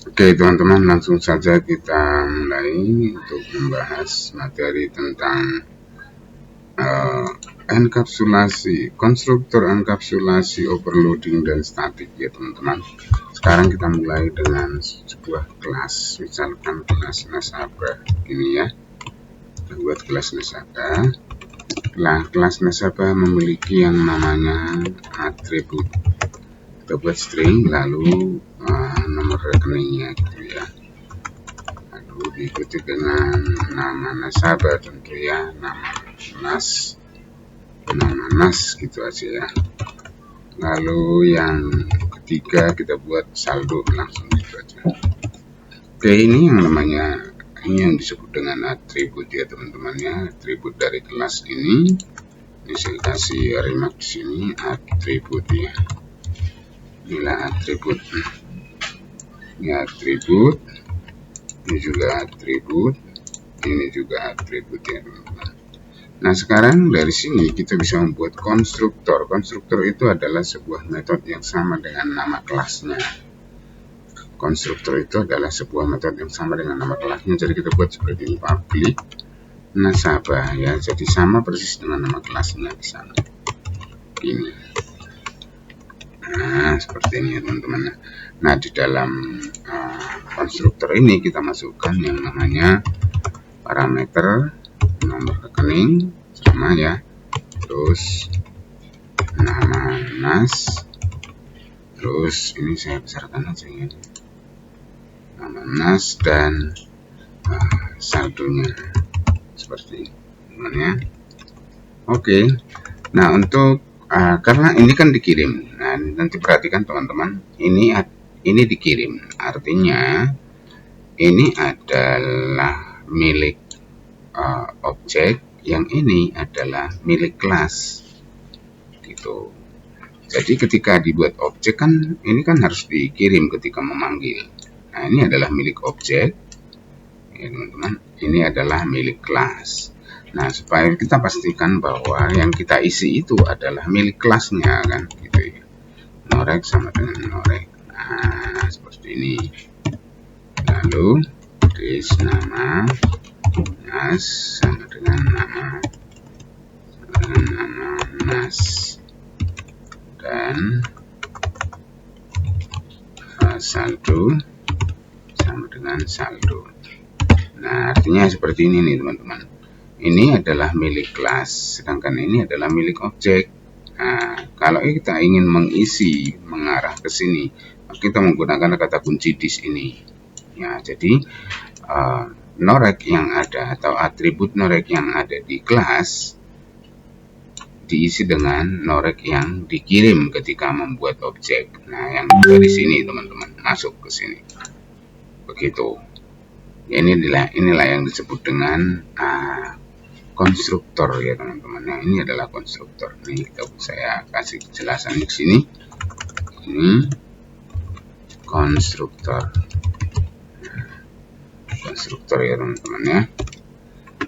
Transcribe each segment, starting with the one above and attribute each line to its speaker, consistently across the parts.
Speaker 1: Oke teman-teman, langsung saja kita mulai untuk membahas materi tentang enkapsulasi, konstruktor enkapsulasi, overloading, dan statik ya teman-teman. Sekarang kita mulai dengan sebuah kelas, misalkan kelas nasabah ini ya. Kita buat kelas nasabah. Nah, kelas nasabah memiliki yang namanya atribut. Kita buat string, lalu nomor rekeningnya gitu ya, lalu diikuti dengan nama nasabah, tentu ya, nama nas gitu aja ya. Lalu yang ketiga kita buat saldo, langsung gitu aja. Oke, ini yang namanya, ini yang disebut dengan atribut ya teman-teman ya, atribut dari kelas ini. Ini saya kasih remark di sini, atribut ya. Inilah atribut. Ini atribut, ini juga atribut, ini juga atribut ya teman-teman. Nah, sekarang dari sini kita bisa membuat konstruktor. Konstruktor itu adalah sebuah metode yang sama dengan nama kelasnya. Konstruktor itu adalah sebuah metode yang sama dengan nama kelasnya. Jadi kita buat seperti ini, public nasabah ya. Jadi sama persis dengan nama kelasnya di sana. Ini. Nah, seperti ini ya teman-teman. Nah, di dalam konstruktor ini kita masukkan yang namanya parameter nomor rekening sama ya, terus nama nas, terus ini saya besarkan aja ya, nama nas dan saldonya seperti ini ya. Oke. Nah, untuk karena ini kan dikirim, nah nanti perhatikan teman-teman, ini dikirim, artinya ini adalah milik objek, yang ini adalah milik kelas gitu. Jadi ketika dibuat objek kan ini kan harus dikirim ketika memanggil. Nah, ini adalah milik objek ya teman-teman, ini adalah milik kelas. Nah, supaya kita pastikan bahwa yang kita isi itu adalah milik kelasnya kan gitu ya. Norek sama dengan norek. Nah, seperti ini. Lalu this nama nas sama dengan nama nas, dan saldo sama dengan saldo. Nah, artinya seperti ini nih teman-teman. Ini adalah milik kelas, sedangkan ini adalah milik objek. Nah, kalau kita ingin mengisi mengarah ke sini, kita menggunakan kata kunci dis ini. Ya, jadi norek yang ada atau atribut norek yang ada di kelas diisi dengan norek yang dikirim ketika membuat objek. Nah, yang dari sini teman-teman masuk ke sini. Begitu. Inilah yang disebut dengan konstruktor ya teman-teman. Nah, ini adalah konstruktor. Nih, saya kasih penjelasan di sini. Ini konstruktor. Konstruktor ya teman-teman ya.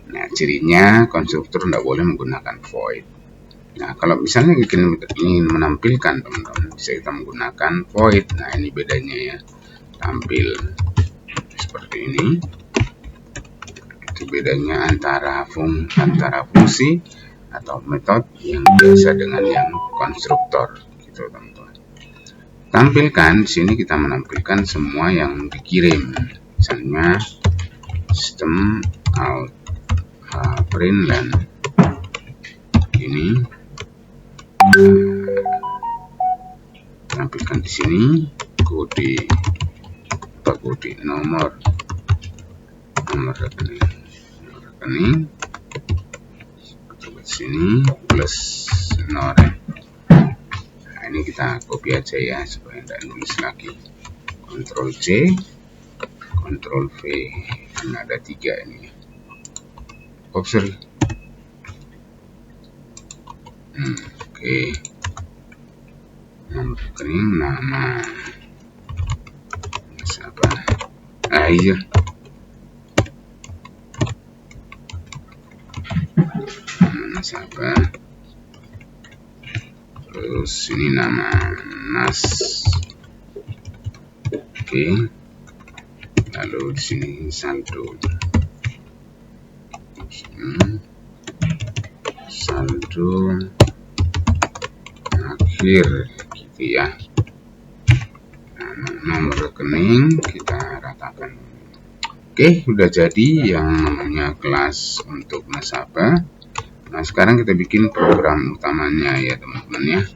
Speaker 1: Nah, cirinya konstruktor tidak boleh menggunakan void. Nah, kalau misalnya ingin menampilkan teman-teman, bisa kita menggunakan void. Nah, ini bedanya ya, tampil seperti ini. Itu bedanya antara fungsi atau metode yang biasa dengan yang konstruktor gitu teman-teman. Tampilkan di sini, kita menampilkan semua yang dikirim, misalnya sistem out println ini tampilkan di sini kode nomor rekening coba sini plus norek. Nah, ini kita copy aja ya supaya tidak nulis lagi. Ctrl C, Ctrl V, ini ada 3 ini. Sorry. Oke. Nomor rekening, nama nasabah. Iya. Nasabah. Terus ini nama nas. Oke. lalu di sini saldo akhir gitu ya. Nomor rekening kita ratakan. Oke, udah jadi yang namanya kelas untuk nasabah. Nah, sekarang kita bikin program utamanya ya teman-teman ya.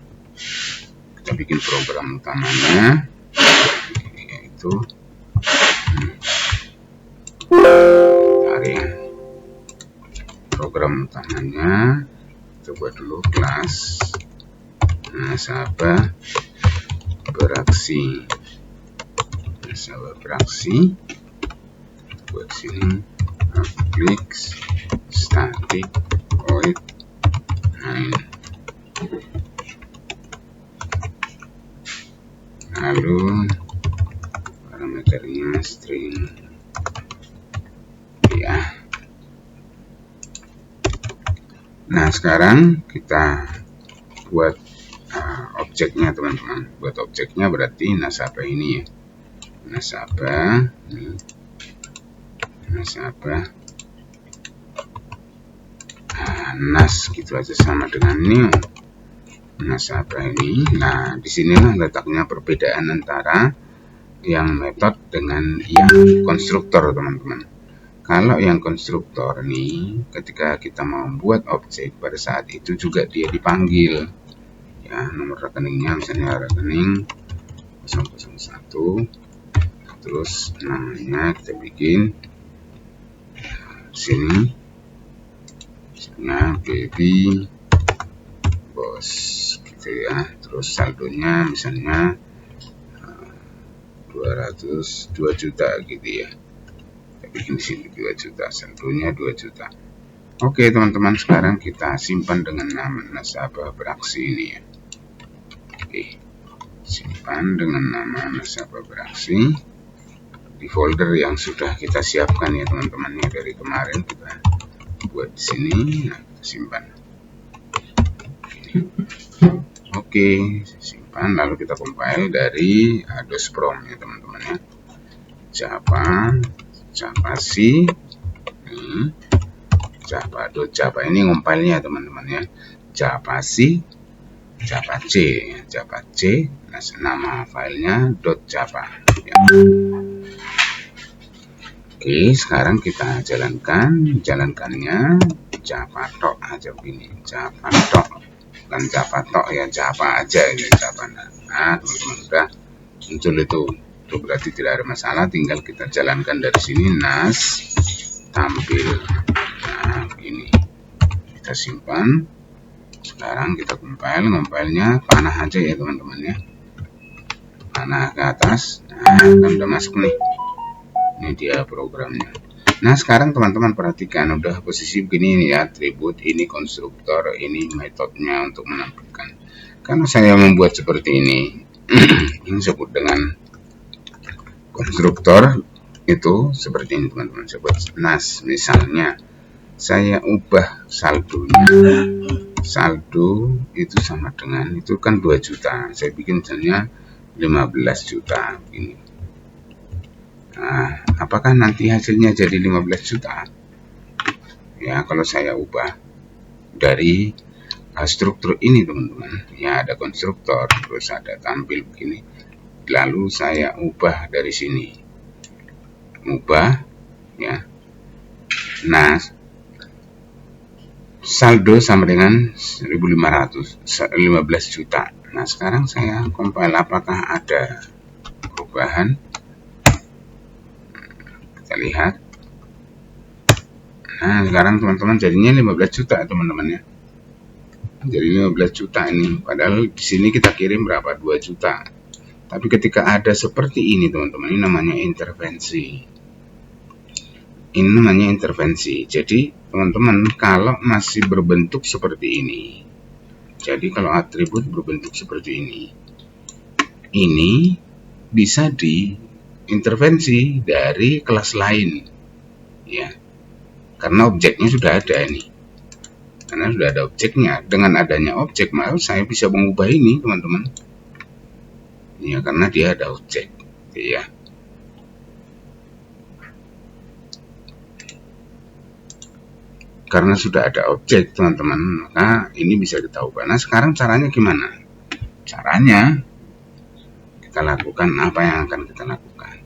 Speaker 1: Kita bikin program utamanya, yaitu ya. Program utamanya coba dulu kelas nasabah beraksi. Nasabah beraksi buat sini public static void 9, lalu parameternya string ya. Nah, sekarang kita buat objeknya teman-teman. Buat objeknya berarti nasabah ini ya. Nasabah nas gitu aja, sama dengan new nasabah ini. Nah, disinilah letaknya perbedaan antara yang metode dengan yang konstruktor teman-teman. Kalau yang konstruktor nih, ketika kita mau membuat objek, pada saat itu juga dia dipanggil ya. Nomor rekeningnya misalnya rekening 001, terus namanya kita bikin sini misalnya baby bos gitu ya. Terus saldonya misalnya 2 juta gitu ya. Kita bikin di sini 2 juta, saldonya 2 juta. Oke teman-teman, sekarang kita simpan dengan nama nasabah beraksi ini ya. Oke, simpan dengan nama nasabah beraksi di folder yang sudah kita siapkan ya teman-teman ya. Dari kemarin kita buat di sini. Nah, kita simpan. Oke, simpan, lalu kita compile dari DOS-PROM ya teman-teman ya. Java C Java ini ngompalnya teman-teman ya. Java C, nah, nama filenya .java ya. Oke, sekarang kita jalankannya Java tok aja begini. Java tok, bukan Java tok ya, Java aja ini Java. Nah teman-teman udah muncul itu berarti tidak ada masalah. Tinggal kita jalankan dari sini nas tampil. Nah ini kita simpan. Sekarang kita compile-nya panah aja ya teman-teman ya. Panah ke atas. Nah kan udah masuk nih. Ini dia programnya. Nah sekarang teman-teman perhatikan, udah posisi begini ya, atribut ini konstruktor, ini metodenya untuk menampilkan. Karena saya membuat seperti ini ini disebut dengan konstruktor itu seperti ini teman-teman. Saya buat nas, misalnya saya ubah saldonya, saldo itu sama dengan itu kan 2 juta, saya bikin misalnya 15 juta ini. Nah, apakah nanti hasilnya jadi 15 juta? Ya, kalau saya ubah dari struktur ini teman-teman. Ya, ada konstruktor, terus ada tampil begini. Lalu saya ubah dari sini. Ubah ya. Nah, saldo sama dengan 1.500, 15 juta. Nah, sekarang saya compile, apakah ada perubahan? Kita lihat. Nah, sekarang teman-teman jadinya 15 juta teman-teman ya. Jadi 15 juta ini, padahal di sini kita kirim berapa? 2 juta. Tapi ketika ada seperti ini teman-teman, ini namanya intervensi. Ini namanya intervensi. Jadi teman-teman kalau masih berbentuk seperti ini, jadi kalau atribut berbentuk seperti ini bisa diintervensi dari kelas lain ya, karena objeknya sudah ada ini. Karena sudah ada objeknya, dengan adanya objek maka saya bisa mengubah ini teman-teman ya, karena dia ada objek ya. karena sudah ada objek teman-teman, maka ini bisa kita ubah. Nah sekarang caranya gimana? Caranya kita lakukan apa yang akan kita lakukan.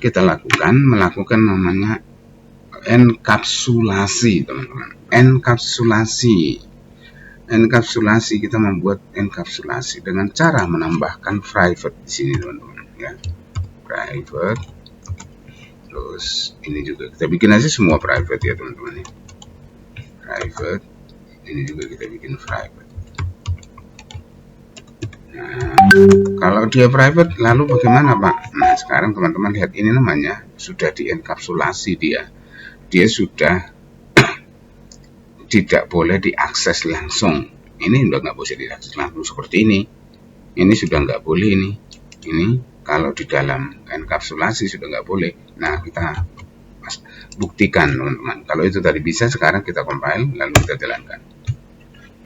Speaker 1: Kita melakukan namanya enkapsulasi teman-teman. Enkapsulasi kita membuat enkapsulasi dengan cara menambahkan private di sini teman-teman ya. Private. Terus ini juga kita bikin aja semua private ya teman-teman ya. Private. Ini juga kita bikin private. Nah, kalau dia private lalu bagaimana Pak? Nah sekarang teman-teman lihat ini namanya sudah dienkapsulasi dia. Dia sudah tidak boleh diakses langsung. Ini udah nggak boleh diakses langsung seperti ini. Ini sudah nggak boleh ini. Ini kalau di dalam enkapsulasi sudah nggak boleh. Nah kita buktikan teman-teman. Kalau itu tadi bisa, sekarang kita compile lalu kita jalankan.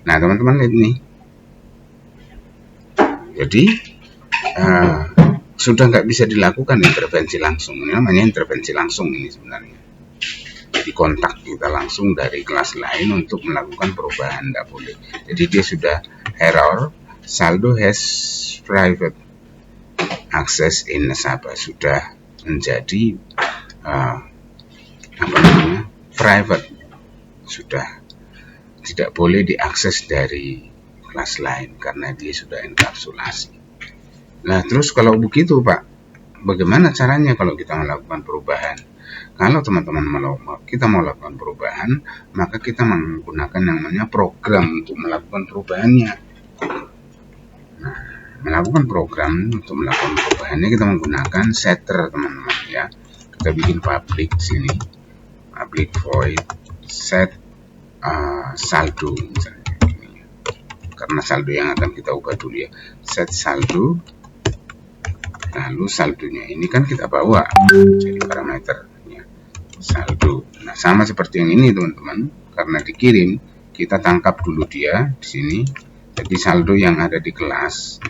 Speaker 1: Nah teman-teman lihat ini. Jadi sudah nggak bisa dilakukan intervensi langsung. Ini namanya intervensi langsung ini sebenarnya. Jadi kontak kita langsung dari kelas lain untuk melakukan perubahan, tidak boleh. Jadi dia sudah error, saldo has private access in nasabah, sudah menjadi private, sudah tidak boleh diakses dari kelas lain karena dia sudah enkapsulasi. Nah terus kalau begitu Pak, bagaimana caranya kalau kita melakukan perubahan? Kalau teman-teman kita mau lakukan perubahan, maka kita menggunakan yang namanya program untuk melakukan perubahannya. Nah, melakukan program untuk melakukan perubahannya kita menggunakan setter teman-teman ya. Kita bikin public sini, public void set saldo misalnya ini. Karena saldo yang akan kita ubah dulu ya. Set saldo, lalu saldonya ini kan kita bawa jadi parameter saldo. Nah sama seperti yang ini teman-teman, karena dikirim kita tangkap dulu dia di sini. Jadi saldo yang ada di kelas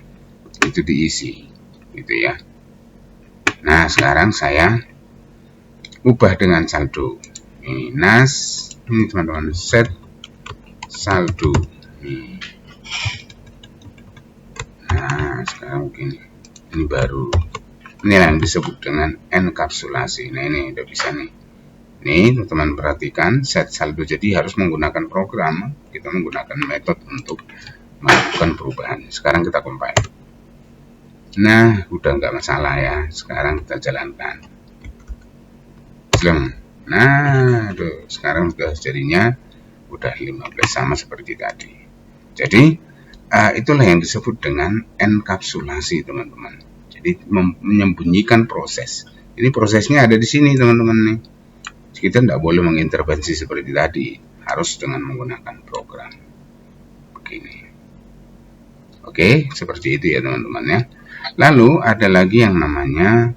Speaker 1: itu diisi, gitu ya. Nah sekarang saya ubah dengan saldo. Ini ini teman-teman, set saldo. Nah sekarang mungkin ini baru. Ini yang disebut dengan enkapsulasi. Nah ini udah bisa nih. Nih teman-teman perhatikan, set saldo, jadi harus menggunakan program, kita menggunakan metode untuk melakukan perubahan. Sekarang kita compile. Nah udah nggak masalah ya, sekarang kita jalankan. Nah tuh, sekarang sudah jadinya udah 15 sama seperti tadi. Jadi itulah yang disebut dengan enkapsulasi teman-teman. Jadi menyembunyikan proses. Ini prosesnya ada di sini teman-teman nih. Kita tidak boleh mengintervensi seperti tadi, harus dengan menggunakan program begini. Oke, seperti itu ya teman-teman ya. Lalu ada lagi yang namanya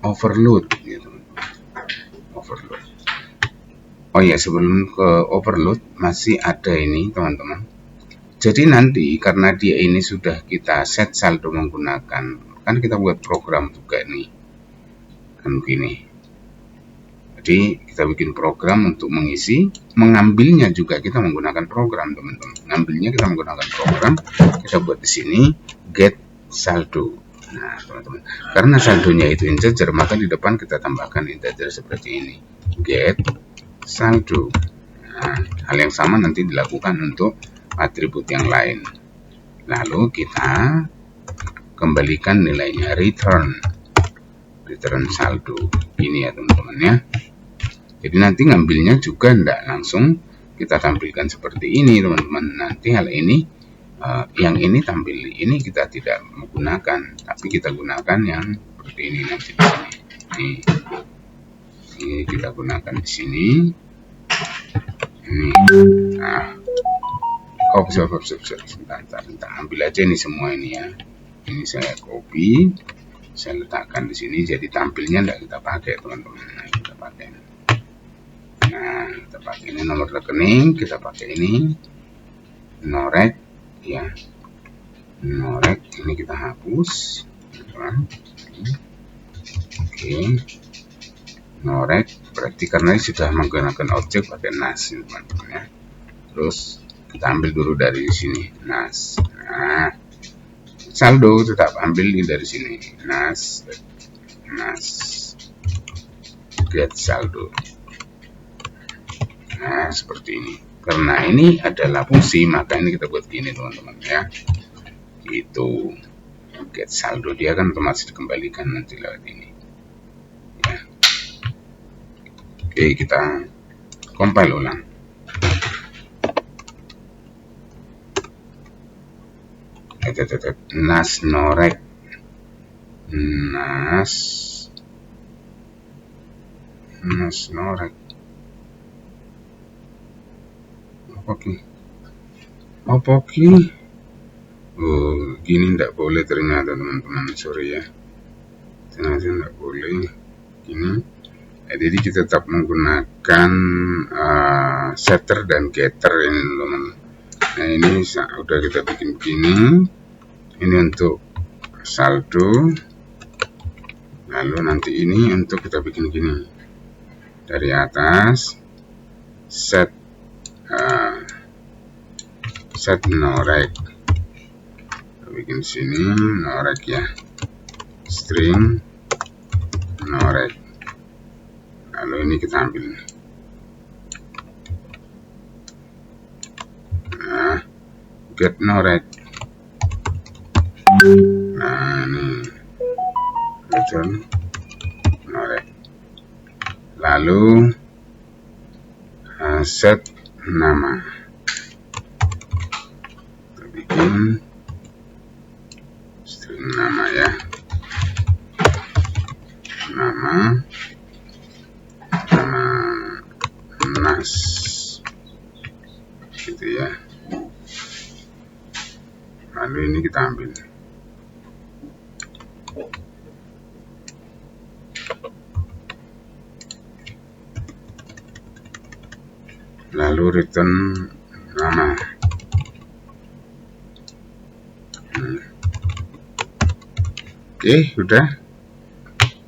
Speaker 1: overload ya, overload. Oh ya, sebelum ke overload masih ada ini teman-teman. Jadi nanti karena dia ini sudah kita set saldo menggunakan, kan kita buat program juga nih kan begini. Jadi kita bikin program untuk mengisi, mengambilnya juga kita menggunakan program teman-teman. Ngambilnya kita menggunakan program, kita buat di sini get saldo. Nah teman-teman, karena saldonya itu integer, maka di depan kita tambahkan integer seperti ini, get saldo. Nah, hal yang sama nanti dilakukan untuk atribut yang lain. Lalu kita kembalikan nilainya return saldo. Ini ya teman-teman ya. Jadi nanti ngambilnya juga tidak langsung kita tampilkan seperti ini teman-teman. Nanti hal ini yang ini tampil ini kita tidak menggunakan, tapi kita gunakan yang seperti ini nanti di sini. Ini kita gunakan di sini. Ini. Nah, sebentar, ambil aja ini semua ini ya. Ini saya copy, saya letakkan di sini. Jadi tampilnya tidak kita pakai teman-teman. Nah, kita pakai. Nah, kita pakai ini nomor rekening, kita pakai ini norek ya. Norek ini kita hapus. Oke. norek, berarti karena ini sudah menggunakan objek pakai nas teman-teman ya. Terus kita ambil dulu dari sini nas. Nah, saldo tetap ambil dari sini nas get saldo. Nah, seperti ini. Karena ini adalah fungsi, maka ini kita buat gini teman-teman ya. Itu get saldo, dia kan otomatis dikembalikan nanti lewat ini ya. Oke, kita compile ulang. Nas norek norek. Oke. Oh, gini tidak boleh ternyata teman-teman, sorry ya. Ternyata tidak boleh gini. Jadi kita tetap menggunakan setter dan getter ini teman-teman. Nah, ini udah kita bikin begini. Ini untuk saldo. Lalu nanti ini untuk kita bikin gini. Dari atas set norek. Kita bikin sini norek ya. String norek. Lalu ini kita ambil. Nah, get norek. Nah, ini return norek. Lalu set nama. Kita bikin string nama ya. Nama nas gitu ya. Lalu ini kita ambil. Lalu return nama. Oke, sudah.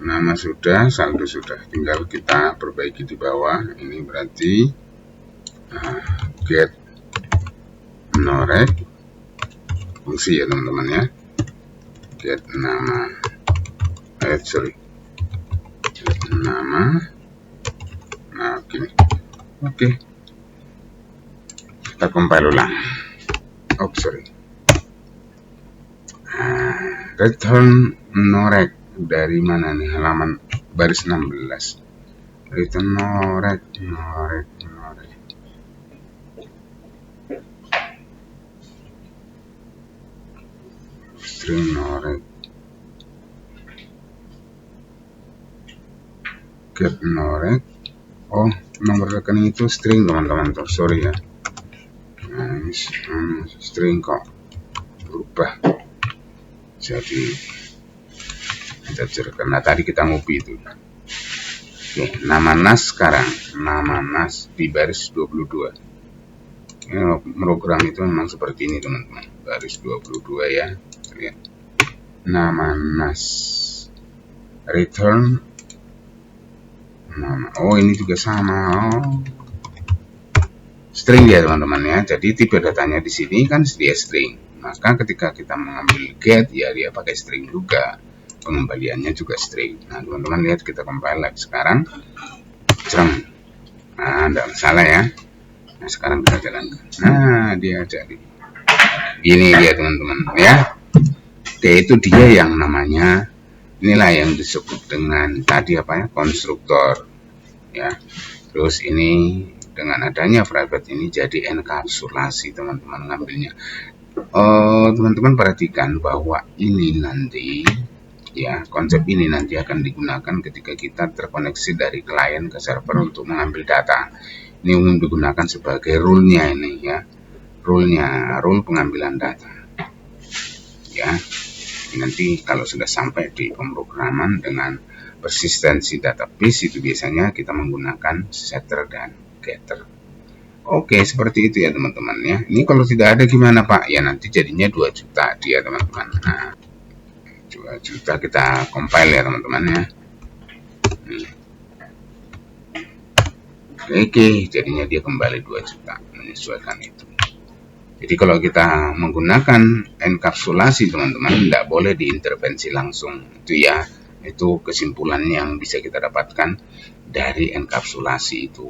Speaker 1: Nama sudah, saldo sudah. Tinggal kita perbaiki di bawah. Ini berarti get norek fungsi ya teman-teman ya. Get nama. Get nama. Nah, gini. Oke. Kita compile ulang. Return norek dari mana nih, halaman baris 16. Return norek. String norek. Get norek. Oh, nomor rekening itu string teman-teman tuh, sorry ya. Nah, ini string kok berubah jadi integer karena tadi kita ngopi itu. Oke, nama nas sekarang, nama nas di baris 22. Ini program itu memang seperti ini teman-teman, baris 22 ya. Lihat. Nama nas return nama. Oh, ini juga sama. Oh, string ya teman-teman ya. Jadi tipe datanya di sini kan dia string. Maka ketika kita mengambil get ya dia pakai string juga. Pengembaliannya juga string. Nah, teman-teman lihat, kita compile lagi sekarang. Nah, tidak masalah ya. Nah, sekarang kita jalankan. Nah, dia jadi gini dia teman-teman ya. Oke, itu dia yang namanya, inilah yang disebut dengan tadi apa ya, konstruktor ya. Terus ini dengan adanya private ini jadi enkapsulasi teman-teman ngambilnya. Teman-teman perhatikan bahwa ini nanti ya, konsep ini nanti akan digunakan ketika kita terkoneksi dari klien ke server untuk mengambil data. Ini umum digunakan sebagai rule-nya ini ya, rule pengambilan data ya. Nanti kalau sudah sampai di pemrograman dengan persistensi database itu biasanya kita menggunakan setter dan getter. Oke, seperti itu ya teman-teman ya. Ini kalau tidak ada gimana Pak? Ya nanti jadinya 2 juta dia teman-teman. Nah, 2 juta kita compile ya teman-teman ya. Oke, jadinya dia kembali 2 juta, menyesuaikan itu. Jadi kalau kita menggunakan enkapsulasi teman-teman, tidak boleh diintervensi langsung. Itu ya, itu kesimpulan yang bisa kita dapatkan dari enkapsulasi itu.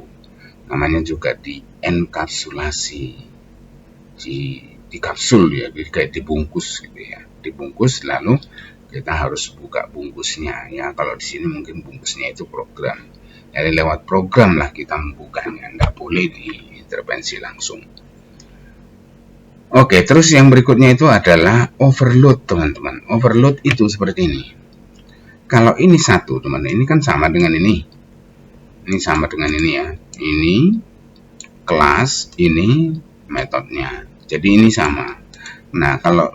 Speaker 1: Namanya juga di enkapsulasi, di kapsul ya, jadi kayak dibungkus gitu ya. Dibungkus lalu kita harus buka bungkusnya ya. Kalau di sini mungkin bungkusnya itu program. Jadi lewat program lah kita membukanya, tidak boleh diintervensi langsung. Oke, terus yang berikutnya itu adalah overload teman-teman. Overload itu seperti ini. Kalau ini satu teman, ini kan sama dengan ini. Ini sama dengan ini ya. Ini kelas, ini metodenya. Jadi ini sama. Nah, kalau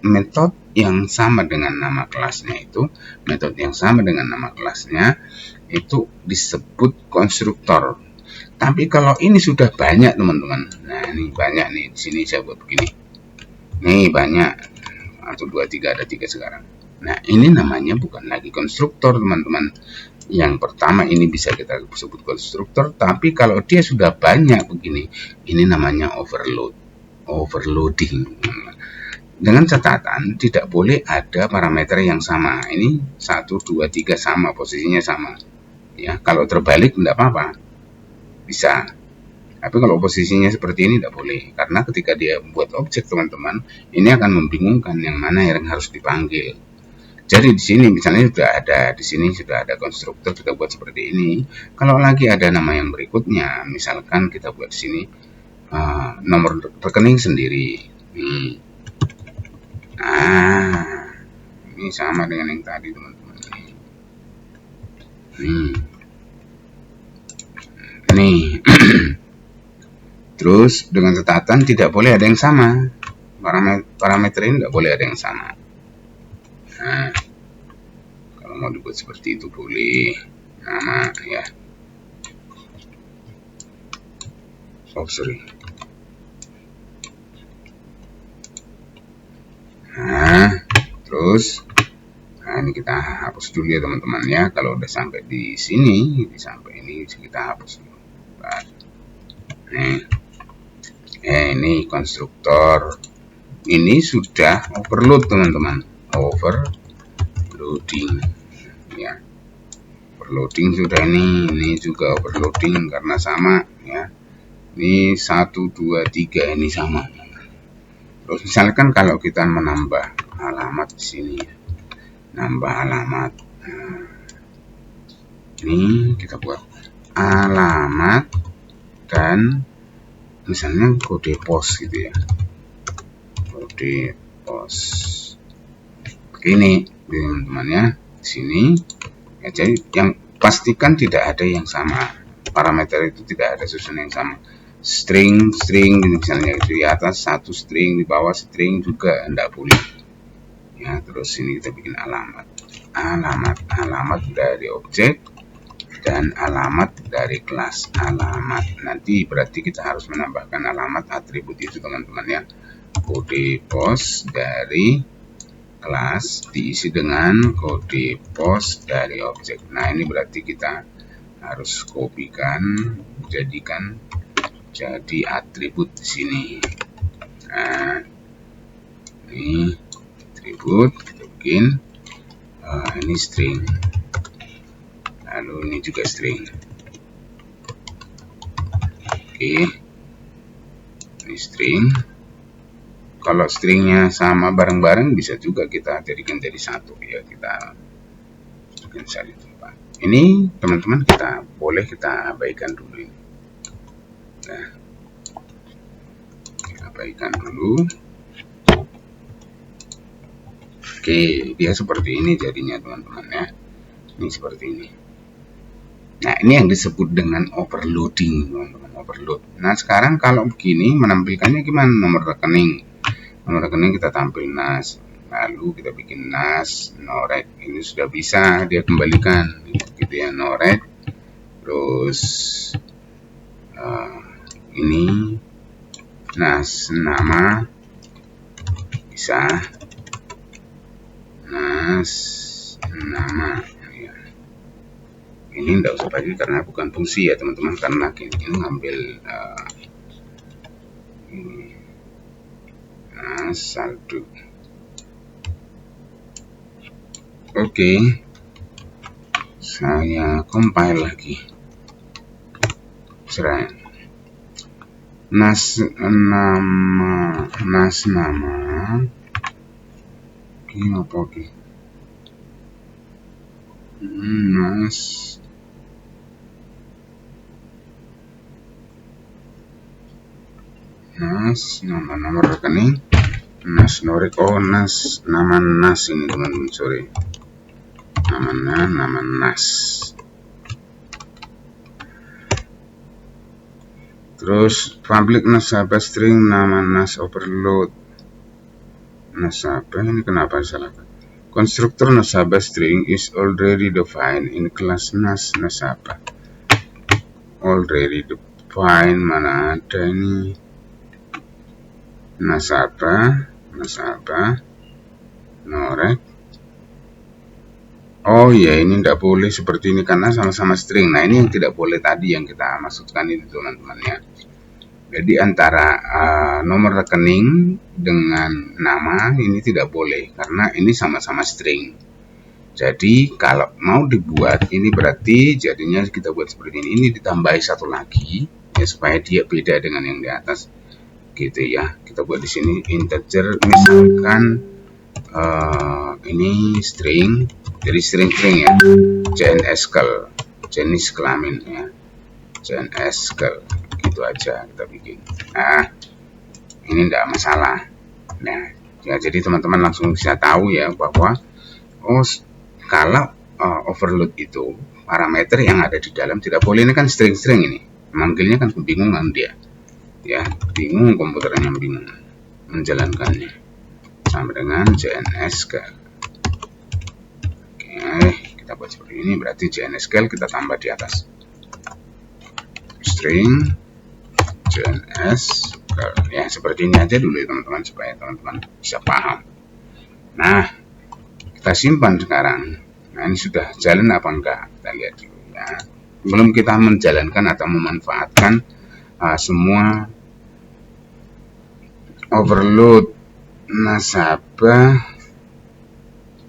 Speaker 1: metode yang sama dengan nama kelasnya itu, metode yang sama dengan nama kelasnya itu disebut konstruktor. Tapi kalau ini sudah banyak teman-teman, nah ini banyak nih, di sini saya buat begini, nih banyak, 1, 2, 3, ada 3 sekarang. Nah ini namanya bukan lagi konstruktor teman-teman. Yang pertama ini bisa kita sebut konstruktor, tapi kalau dia sudah banyak begini, ini namanya overloading. Dengan catatan tidak boleh ada parameter yang sama. Ini 1, 2, 3 sama, posisinya sama. Ya, kalau terbalik tidak apa-apa, bisa. Tapi kalau posisinya seperti ini tidak boleh, karena ketika dia buat objek teman-teman, ini akan membingungkan yang mana yang harus dipanggil. Jadi di sini misalnya di sini sudah ada konstruktor, kita buat seperti ini. Kalau lagi ada nama yang berikutnya, misalkan kita buat di sini nomor rekening sendiri. Nah, ini sama dengan yang tadi teman-teman. Nih. Terus dengan catatan tidak boleh ada yang sama. Parameter ini tidak boleh ada yang sama. Nah, kalau mau dibuat seperti itu boleh nama ya. Oh sorry. Nah, terus ini kita hapus dulu ya teman-teman ya. Kalau udah sampai di sini, sampai ini kita hapus dulu. Ini konstruktor. Ini sudah overload teman-teman. Overloading ya. Overloading sudah ini juga overloading karena sama ya. Ini 1, 2, 3 ini sama. Terus misalkan kalau kita menambah alamat di sini ya. Nambah alamat. Ini kita buat alamat dan misalnya kode pos gitu ya, kode pos begini teman-teman ya. Di sini ya, jadi yang pastikan tidak ada yang sama, parameter itu tidak ada susunan yang sama. String misalnya di atas satu string, di bawah string juga tidak boleh ya. Terus ini kita bikin alamat dari objek dan alamat dari kelas alamat. Nanti berarti kita harus menambahkan alamat atribut itu teman-teman ya. Kode pos dari kelas diisi dengan kode pos dari objek. Nah ini berarti kita harus kopikan, jadikan jadi atribut di sini. Nah ini atribut kita bikin. Ini string, lalu ini juga string. Oke, ini string. Kalau stringnya sama bareng-bareng bisa juga kita jadikan jadi satu ya. Kita bikin saja. Ini teman-teman kita abaikan dulu ini. Nah, kita abaikan dulu. Oke, dia seperti ini jadinya teman-teman ya. Ini seperti ini. Nah, ini yang disebut dengan overloading, teman-teman, overload. Nah, sekarang kalau begini menampilkannya gimana? Nomor rekening kita tampil NAS. Lalu kita bikin NAS, noret. Ini sudah bisa dia kembalikan gitu ya, noret. Terus ini NAS nama bisa. NAS nama ya. ini enggak usah pakai karena bukan fungsi ya teman-teman, karena ini ngambil ini. Nah, saldo. Oke, saya compile lagi. Serah nama ini apa oke. Nama nomor rekening, norik, nama ini teman-teman, sorry, nama terus public nasabah string nama overload nasabah. Ini kenapa salah? Konstruktor nasabah string is already defined in class nasabah. Already defined, mana ada ini nasabah norek. Oh ya, ini tidak boleh seperti ini karena sama-sama string. Nah, ini yang tidak boleh tadi yang kita maksudkan itu teman-teman ya. Jadi antara nomor rekening dengan nama ini tidak boleh karena ini sama-sama string. Jadi kalau mau dibuat ini berarti jadinya kita buat seperti ini. Ini ditambahi satu lagi ya supaya dia beda dengan yang di atas gitu ya. Kita buat di sini integer, misalkan ini string, jadi string ya, JNSKL, jenis kelamin ya, JNSKL, gitu aja kita bikin. Nah, ini tidak masalah. Nah ya, jadi teman-teman langsung bisa tahu ya bahwa kalau overload itu parameter yang ada di dalam tidak boleh. Ini kan string ini, manggilnya kan kebingungan dia ya, bingung komputernya, bingung menjalankannya sama dengan JNSKL. Oke, kita buat seperti ini, berarti JNSKL kita tambah di atas string JNSKL ya, seperti ini aja dulu ya teman-teman supaya teman-teman bisa paham. Nah, kita simpan sekarang. Nah, ini sudah jalan apa enggak, kita lihat dulu ya. Belum kita menjalankan atau memanfaatkan semua overload nasabah.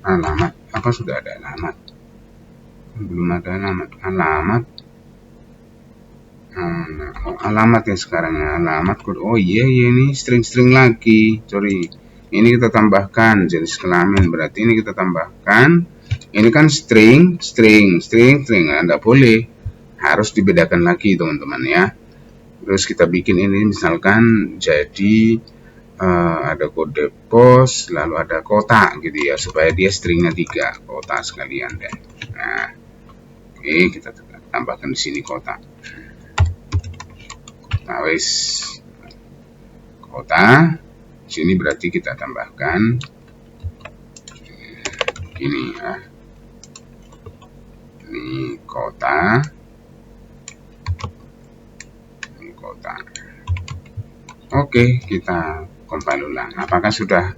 Speaker 1: Alamat apa, sudah ada alamat? Belum ada alamat. Alamat ya sekarang ya, alamat kode. Oh iya ini string lagi, sorry. Ini kita tambahkan jenis kelamin, berarti ini kita tambahkan. Ini kan string, tidak boleh, harus dibedakan lagi teman-teman ya. Terus kita bikin ini misalkan jadi ada kode pos, lalu ada kota gitu ya, supaya dia stringnya 3 kota sekalian deh. Nah, oke, kita tambahkan di sini kota. Nah, wis kota. Sini berarti kita tambahkan ini ya. Ini kota. Ini kota. Oke, kita compile ulang. Apakah sudah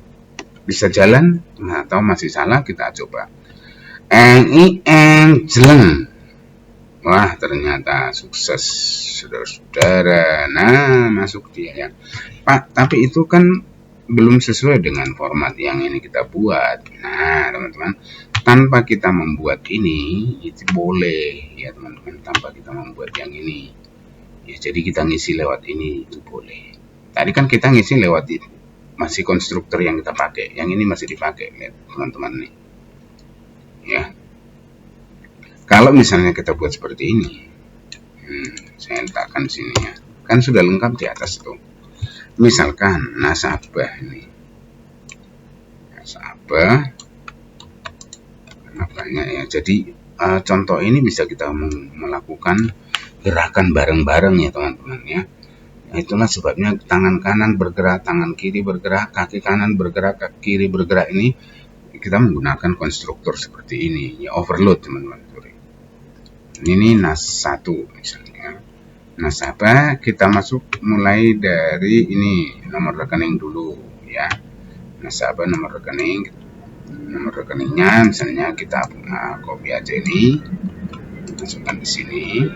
Speaker 1: bisa jalan atau masih salah? Kita coba. Jeleng. Wah, ternyata sukses, saudara-saudara. Nah, masuk dia ya. Pak, tapi itu kan belum sesuai dengan format yang ini kita buat. Nah, teman-teman, tanpa kita membuat ini, itu boleh ya teman-teman, tanpa kita membuat yang ini. Ya, jadi kita ngisi lewat ini, itu boleh. Tadi kan kita ngisi lewat itu, masih konstruktor yang kita pakai. Yang ini masih dipakai, lihat teman-teman nih. Ya. Kalau misalnya kita buat seperti ini, saya letakkan sini ya, kan sudah lengkap di atas tuh. Misalkan nasabah ini, nasabah banyak ya. Jadi contoh ini bisa kita melakukan gerakan bareng-bareng ya teman-teman ya. Itulah sebabnya tangan kanan bergerak, tangan kiri bergerak, kaki kanan bergerak, kaki kiri bergerak. Ini kita menggunakan konstruktor seperti ini ya, overload teman-teman. Ini NAS 1 misalnya. Nasabah kita masuk mulai dari ini nomor rekening dulu ya. Nasabah nomor rekeningnya misalnya kita copy aja ini. masukkan di sini,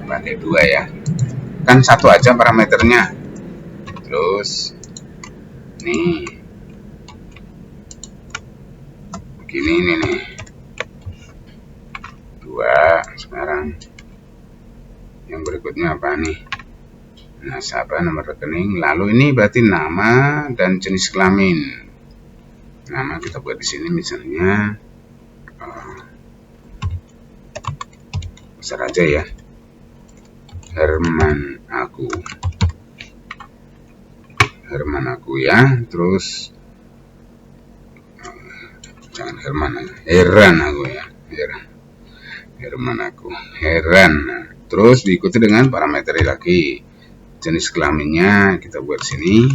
Speaker 1: pakai 2 ya, kan 1 aja parameternya. Terus nih begini ini nih 2. Sekarang yang berikutnya apa nih? Nasabah, nomor rekening. Lalu ini berarti nama dan jenis kelamin. Nama kita buat di sini misalnya besar aja ya, Herman aku ya. Terus jangan Herman, Heran aku ya, Herman aku, Heran. Terus diikuti dengan parameter lagi, jenis kelaminnya kita buat sini,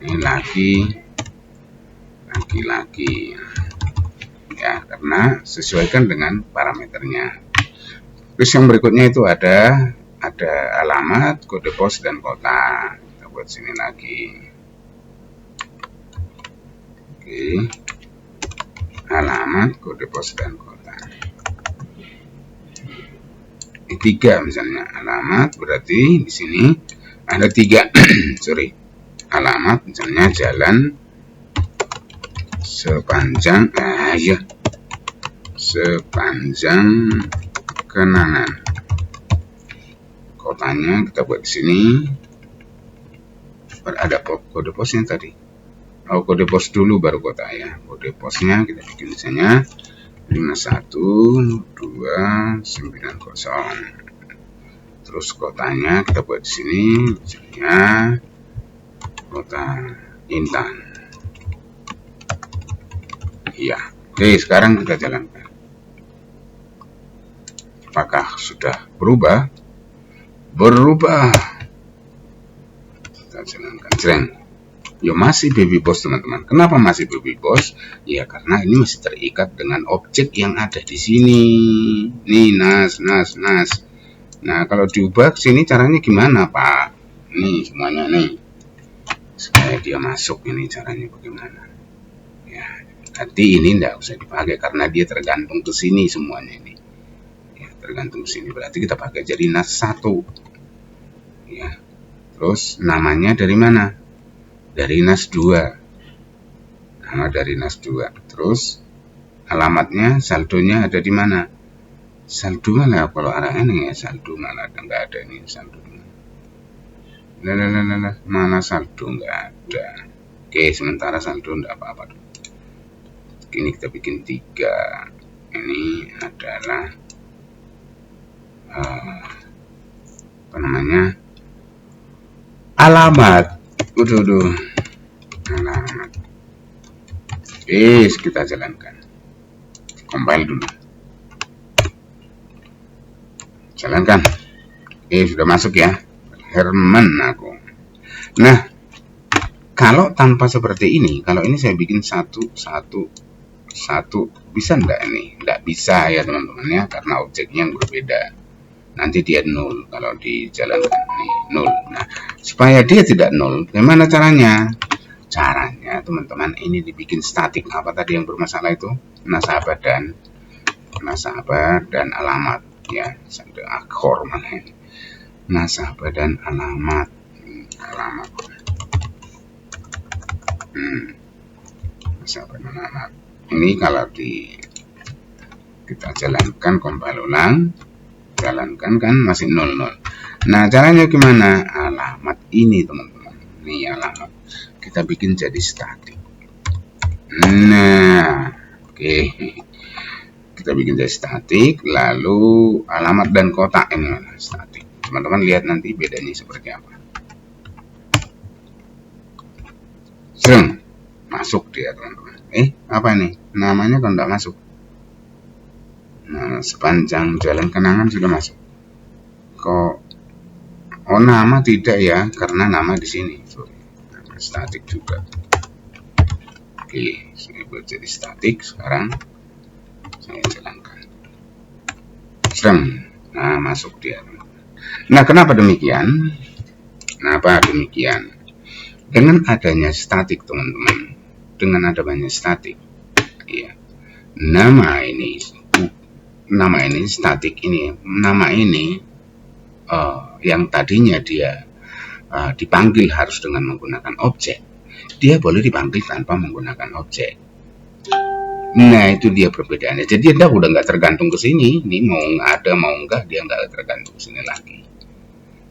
Speaker 1: ini laki-laki ya, karena sesuaikan dengan parameternya. Terus yang berikutnya itu ada alamat, kode pos dan kota. Kita buat sini lagi. Oke. Alamat, kode pos dan kota. Ini 3 misalnya. Alamat berarti di sini ada 3. Sorry. Alamat misalnya jalan sepanjang Kenangan. Kotanya kita buat di sini. Ada kode posnya tadi. Kode pos dulu baru kota ya. Kode posnya kita bikin misalnya 51290. Terus kotanya kita buat di sini misalnya kota Intan. Iya. Oke, sekarang kita jalankan. Apakah sudah berubah? Kita jalankan. Jreng. Ya masih baby boss teman-teman. Kenapa masih baby boss? Ya karena ini masih terikat dengan objek yang ada di sini. Nih nas. Nah kalau diubah ke sini caranya gimana Pak? Nih semuanya nih. Supaya dia masuk, ini caranya bagaimana? Ya, nanti ini enggak usah dipakai karena dia tergantung ke sini semuanya ini. Tergantung sini, berarti kita pakai jadi nas 1 ya. Terus namanya dari mana? Dari nas 2. Nama dari nas 2. Terus alamatnya, saldonya ada di mana? Saldo mana? Kalau arah ini ya saldo mana? Enggak ada ini saldo. Mana saldo? Enggak ada. Oke, sementara saldo enggak apa-apa. Ini kita bikin 3. Ini adalah apa namanya, alamat. Alamat. Kita jalankan, compile dulu, jalankan. Sudah masuk ya, Herman aku. Nah kalau tanpa seperti ini, kalau ini saya bikin satu bisa enggak? Ini enggak bisa ya teman-teman ya, karena objeknya yang berbeda. Nanti dia 0 kalau dijalankan nih 0. Nah, supaya dia tidak 0, bagaimana caranya? Caranya teman-teman ini dibikin statik. Apa tadi yang bermasalah itu? Nasabah dan alamat ya. Ada akor mana ini? Nasabah dan alamat. Nasabah dan alamat. Ini kalau kita jalankan, compile ulang, jalankan kan masih 00. Nah caranya gimana? Alamat ini teman-teman, ini alamat kita bikin jadi statik. Nah oke, kita bikin jadi statik. Lalu alamat dan kota ini statik. Teman-teman lihat nanti bedanya seperti apa. Masuk dia teman-teman. Apa ini namanya kalau tidak masuk? Nah, sepanjang jalan kenangan sudah masuk. Kok nama tidak ya? Karena nama di sini. Nama statik juga. Oke, saya buat jadi statik. Sekarang saya jalankan. Nah, masuk dia. Nah, kenapa demikian? Dengan adanya statik teman-teman. Dengan adanya statik, ya, nama ini nama ini statik ini, nama ini yang tadinya dia dipanggil harus dengan menggunakan objek, dia boleh dipanggil tanpa menggunakan objek. Nah, itu dia perbedaannya. Jadi dia udah nggak tergantung ke sini. Ini mau ada mau enggak, dia nggak tergantung ke sini lagi.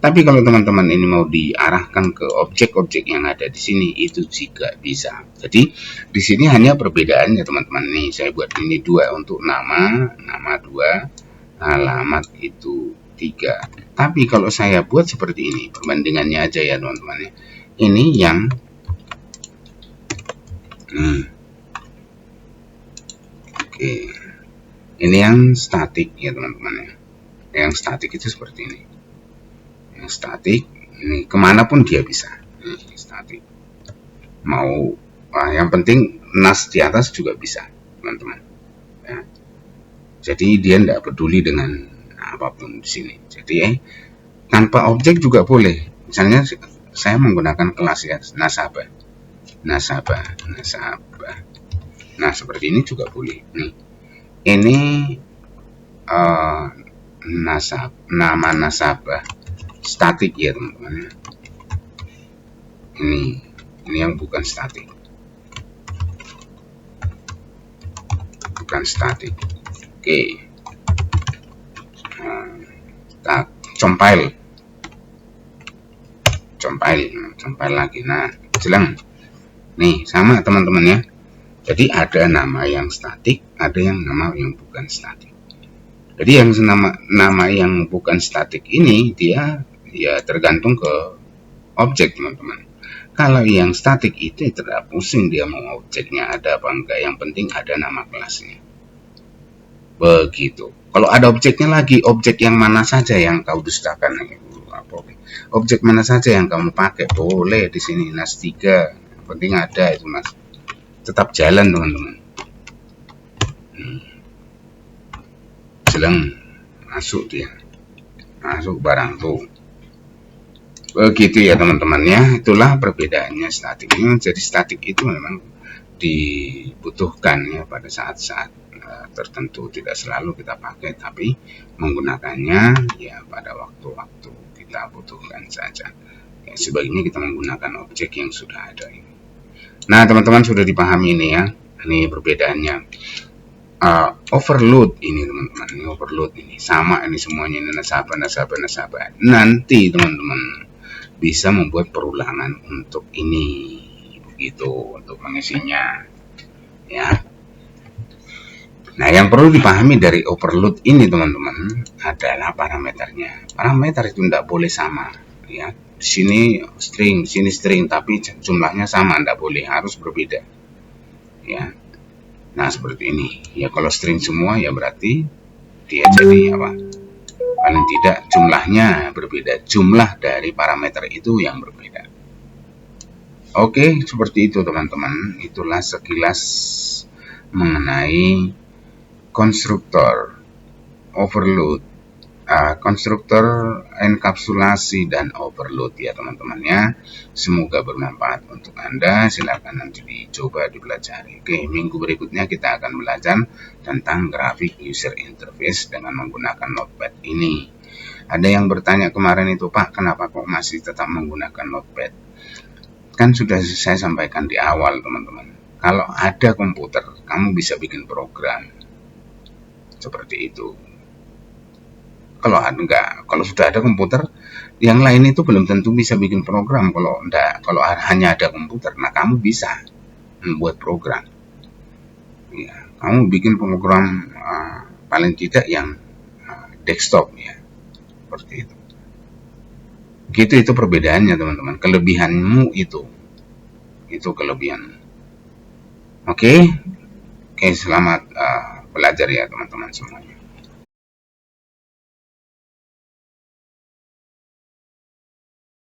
Speaker 1: Tapi kalau teman-teman ini mau diarahkan ke objek-objek yang ada di sini, itu juga bisa. Jadi di sini hanya perbedaannya teman-teman. Nih saya buat ini 2 untuk nama 2, alamat itu 3. Tapi kalau saya buat seperti ini, perbandingannya aja ya teman-teman. Ini yang Oke, ini yang statik ya teman-teman ya. Yang statik itu seperti ini. Yang statik ini kemanapun dia bisa. Ini statik. Mau, yang penting nas di atas juga bisa teman-teman. Ya. Jadi dia tidak peduli dengan apapun di sini. Jadi tanpa objek juga boleh. Misalnya saya menggunakan kelas ya nasabah. Nah, seperti ini juga boleh. Nih, ini nama nasabah statik ya teman-teman. Ini yang bukan statik. Oke. Kita compile lagi. Nah, jelang. Nih, sama teman-teman ya. Jadi ada nama yang statik, ada yang nama yang bukan statik. Jadi yang nama yang bukan statik ini dia ya tergantung ke objek teman-teman. Kalau yang statik itu tidak pusing dia mau objeknya ada apa enggak, yang penting ada nama kelasnya. Begitu. Kalau ada objeknya lagi, objek yang mana saja yang kau dustakan, objek mana saja yang kamu pakai boleh di sini nas 3, yang penting ada itu mas. Tetap jalan teman-teman. Jelang masuk dia, masuk barang tuh. Begitu ya teman-teman ya. Itulah perbedaannya statik ini. Jadi statik itu memang dibutuhkan ya pada saat-saat tertentu, tidak selalu kita pakai, tapi menggunakannya ya pada waktu-waktu kita butuhkan saja. Ya, sebaiknya kita menggunakan objek yang sudah ada ini. Nah teman-teman sudah dipahami ini ya, ini perbedaannya. Overload ini teman-teman, ini overload ini sama, ini semuanya ini nasabah. Nanti teman-teman bisa membuat perulangan untuk ini, begitu untuk mengisinya ya. Nah yang perlu dipahami dari overload ini teman-teman adalah parameternya. Parameter itu tidak boleh sama ya. Di sini string, di sini string, tapi jumlahnya sama, tidak boleh, harus berbeda. Ya. Nah, seperti ini. Ya kalau string semua ya berarti dia jadi apa? Paling tidak jumlahnya berbeda. Jumlah dari parameter itu yang berbeda. Oke, seperti itu teman-teman. Itulah sekilas mengenai konstruktor overload, konstruktor enkapsulasi dan overload ya teman-teman ya. Semoga bermanfaat untuk Anda. Silakan nanti dicoba dipelajari. Oke, minggu berikutnya kita akan belajar tentang grafik user interface dengan menggunakan Notepad ini. Ada yang bertanya kemarin itu, Pak, kenapa kok masih tetap menggunakan Notepad? Kan sudah saya sampaikan di awal teman-teman. Kalau ada komputer, kamu bisa bikin program seperti itu. Kalau sudah ada komputer, yang lain itu belum tentu bisa bikin program. Kalau hanya ada komputer, nah kamu bisa membuat program. Ya, kamu bikin program paling tidak yang desktop ya, seperti itu. Itu perbedaannya teman-teman. Kelebihanmu itu kelebihan. Oke, selamat belajar ya teman-teman semuanya.